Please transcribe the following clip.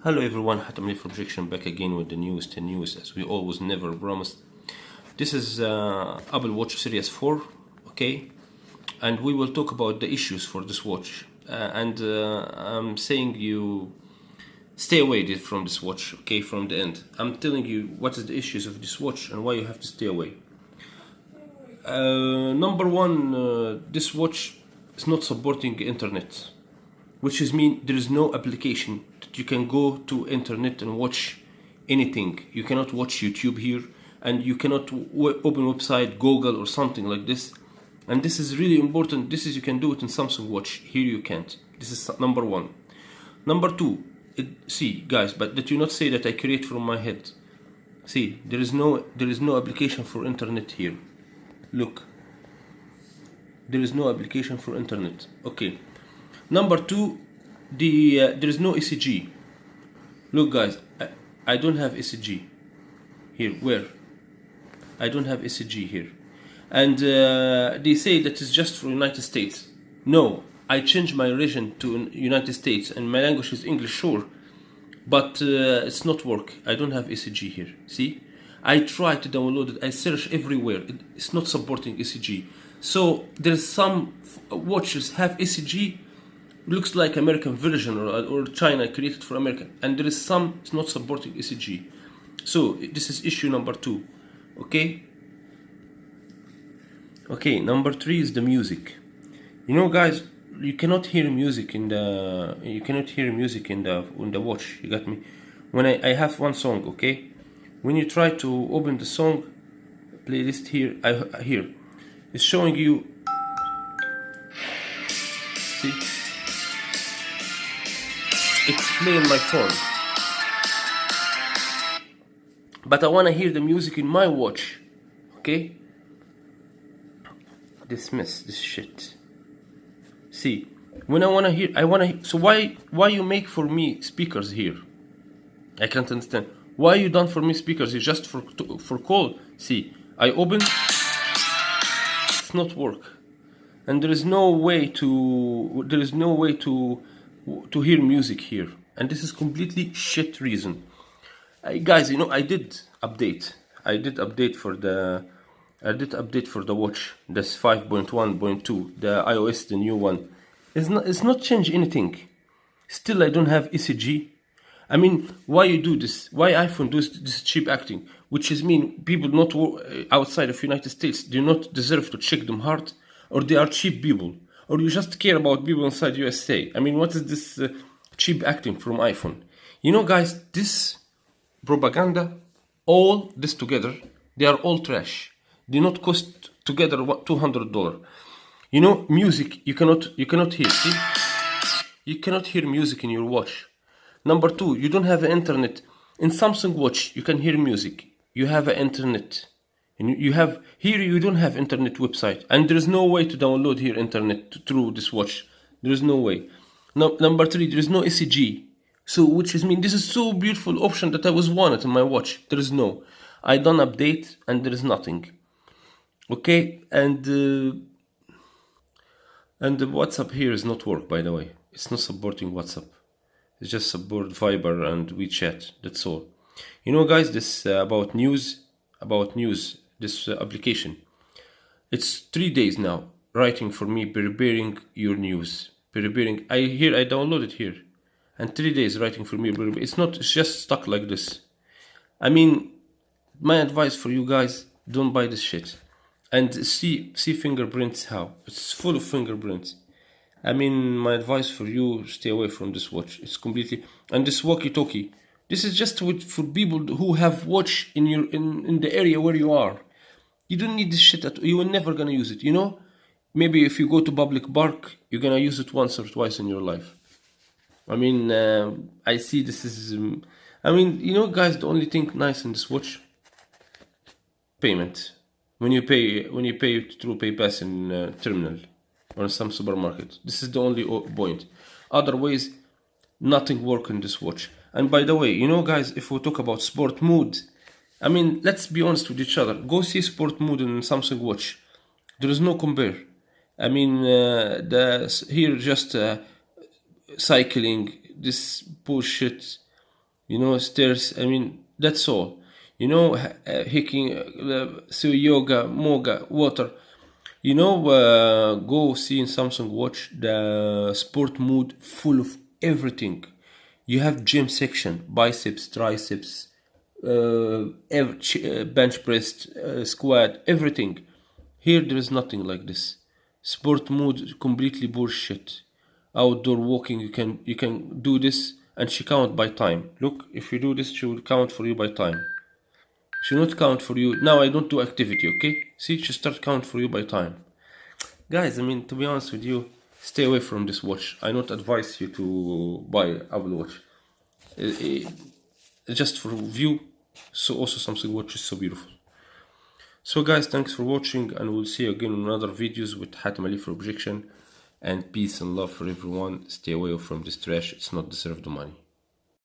Hello everyone, Hatamli for Projection back again with the newest news as we always never promised. This is Apple Watch Series 4, okay? And we will talk about the issues for this watch. I'm saying you stay away from this watch, okay, from the end. I'm telling you what is the issues of this watch and why you have to stay away. Number one, this watch is not supporting internet, which is mean there is no application that you can go to internet and watch anything. You cannot watch YouTube here, and you cannot open website Google or something like this. And this is really important. This is you can do it in Samsung Watch. Here you can't. This is number one. Number two, see guys, but that you not say that I create from my head. See, there is no application for internet here. Look, there is no application for internet. Okay. Number two, there is no ECG. Look guys, I don't have ECG here. Where? I don't have ECG here. And they say that it's just for United States. No, I changed my region to United States and my language is English, sure. But it's not work. I don't have ECG here. See? I tried to download it. I search everywhere. It's not supporting ECG. So there's some watches have ECG. Looks like American version or China created for America, and there is some it's not supporting ECG. So this is issue number two. Okay, number three is the music. You know guys, you cannot hear music in the watch. You got me? When I have one song, okay, when you try to open the song playlist here, it's showing you, see, it's playing my phone, but I want to hear the music in my watch. Okay, dismiss this shit. See, when I want to hear, so why you make for me speakers here? I can't understand why you done for me speakers. You just for call. See, I open, it's not work, and there is no way to hear music here, and this is completely shit reason. Guys, you know, I did update for the watch. That's 5.1.2, the iOS, the new one. It's not change anything. Still, I don't have ECG. I mean, why you do this? Why iPhone does this cheap acting? Which is mean people not outside of United States do not deserve to check them hard, or they are cheap people, or you just care about people inside USA. I mean, what is this cheap acting from iPhone? You know, guys, this propaganda, all this together, they are all trash. They not cost together $200. You know, music you cannot hear. See, you cannot hear music in your watch. Number two, you don't have internet. In Samsung Watch, you can hear music. You have an internet. And you have here you don't have internet website, and there is no way to download here internet through this watch. There is no way. No, number three, there is no ECG. So which is mean this is so beautiful option that I was wanted in my watch. There is no. I done update and there is nothing. Okay, and the WhatsApp here is not work, by the way. It's not supporting WhatsApp. It's just support Viber and WeChat. That's all. You know, guys, this about news. This application. It's 3 days now writing for me, preparing your news. I downloaded here, and 3 days writing for me. It's just stuck like this. I mean, my advice for you guys: don't buy this shit. And see fingerprints. How it's full of fingerprints. I mean, my advice for you: stay away from this watch. It's completely, and this walkie-talkie. This is just for people who have watch in the area where you are. You don't need this shit. You are never gonna use it. You know, maybe if you go to public park, you're gonna use it once or twice in your life. I mean, I see this is. I mean, you know, guys, the only thing nice in this watch, payment. When you pay through PayPass in terminal or in some supermarket, this is the only point. Otherwise, nothing work in this watch. And by the way, you know, guys, if we talk about sport mode, I mean, let's be honest with each other. Go see sport mode in Samsung Watch. There is no compare. I mean, here just cycling, this bullshit. you know, stairs. I mean, that's all. You know, hiking, so yoga, moga, water. You know, go see in Samsung Watch the sport mode full of everything. You have gym section, biceps, triceps, bench press, squat, everything. Here there is nothing like this. Sport mode completely bullshit. Outdoor walking, you can do this, and she count by time. Look, if you do this, she will count for you by time. She will not count for you. Now I don't do activity, okay? See, she start count for you by time. Guys, I mean, to be honest with you, stay away from this watch. I not advise you to buy Apple Watch. Just for view, so also Samsung Watch is so beautiful. So guys, thanks for watching, and we'll see you again in other videos with Hatem Ali for objection. And peace and love for everyone. Stay away from this trash, it's not deserved the money.